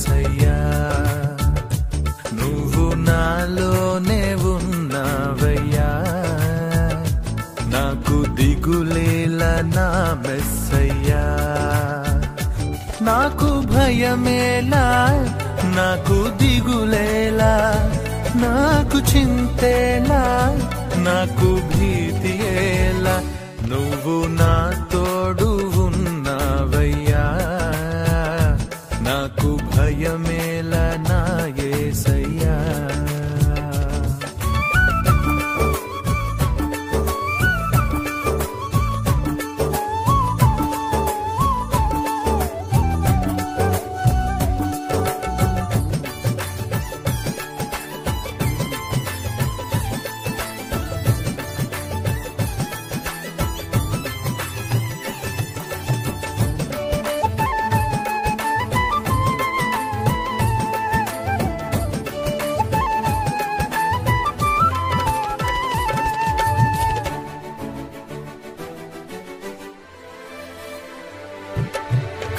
యేసయ్యా నువ్వు నాలోనే ఉన్నావయ్యా నాకు దిగులేలా నా మెస్సయ్యా నాకు భయమేలా నాకు దిగులేలా నాకు చింతేలా నాకు భీతియేలా నువ్వు నా తోడు ఉన్నావయ్యా నాకు భయమేలా నా యేసయ్యా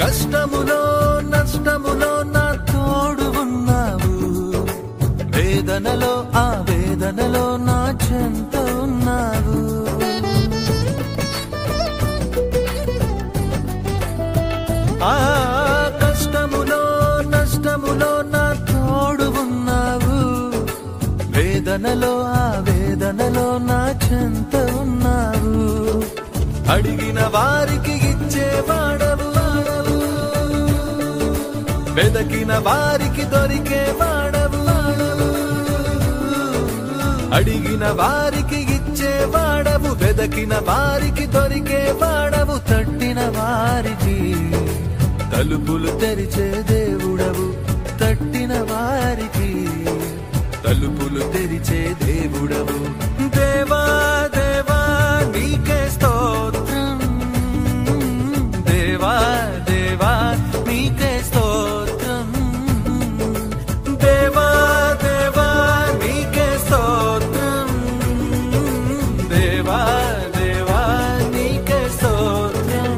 కష్టములో నష్టములో నా తోడు ఉన్నావు వేదనలో ఆ వేదనలో నా చెంత ఉన్నావు ఆ కష్టములో నష్టములో నా తోడు ఉన్నావు వేదనలో ఆ వేదనలో నా చెంత ఉన్నావు అడిగిన వారికి ఇచ్చేవాడవు వెదకిన వారికి దొరికేవాడవు అడిగిన వారికి ఇచ్చేవాడవు వెదకిన వారికి దొరికేవాడవు తట్టిన వారికి తలుపులు తెరిచే దేవుడవు తట్టిన వారికి తలుపులు తెరిచే దేవుడవు దేవా దేవా నీకే స్తోత్రం దేవా దేవా నీకే స్తోత్రం దేవా దేవా నీకే స్తోత్రం దేవా దేవా నీకే స్తోత్రం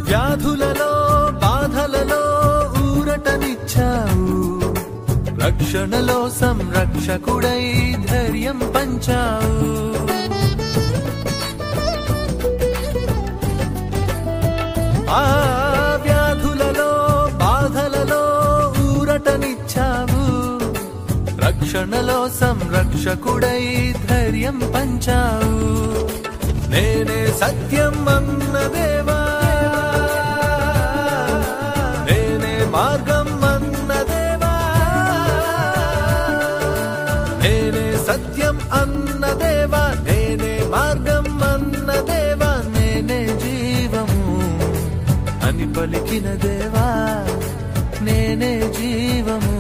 వ్యాధులలో బాధలలో ఊరటనిచ్చావు రక్షణలో సంరక్షకుడై ధైర్యం పంచావు ఆ వ్యాధులలో బాధలలో ఊరటనిచ్చావు రక్షణలో సంరక్షకుడై ధైర్యం పంచావు నేనే సత్యం అన్న దేవా నేనే మార్గం అన్న దేవా నేనే సత్యం అన్న దేవా నేనే మార్గం అన్న దేవా నేనే జీవము అని పలికిన దేవా నేనే జీవము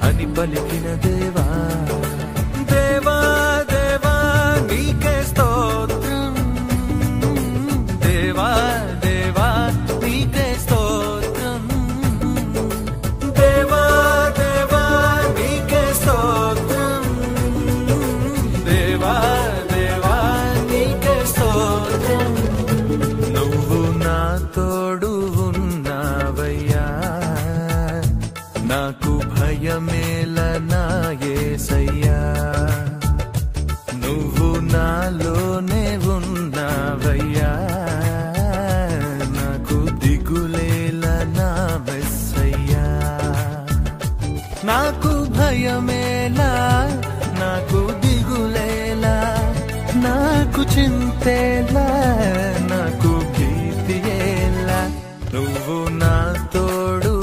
అని పలికిన దేవా దేవా దేవా నీకే స్తోత్రం దేవా దేవా నీకే స్తోత్రం దేవా దేవా నీకే స్తోత్రం దేవా దేవా నీకే స్తోత్రం నువ్వు నా తోడు ఉన్నావయ్యా నాకు భయమేలా నా యేసయ్యా నువ్వు నాలోనే ఉన్నావయ్యా నాకు దిగులేలా నా మెస్సయ్యా నాకు భయమేలా నాకు దిగులేలా నాకు చింతేలా నాకు భీతియేలా నువ్వు నా తోడు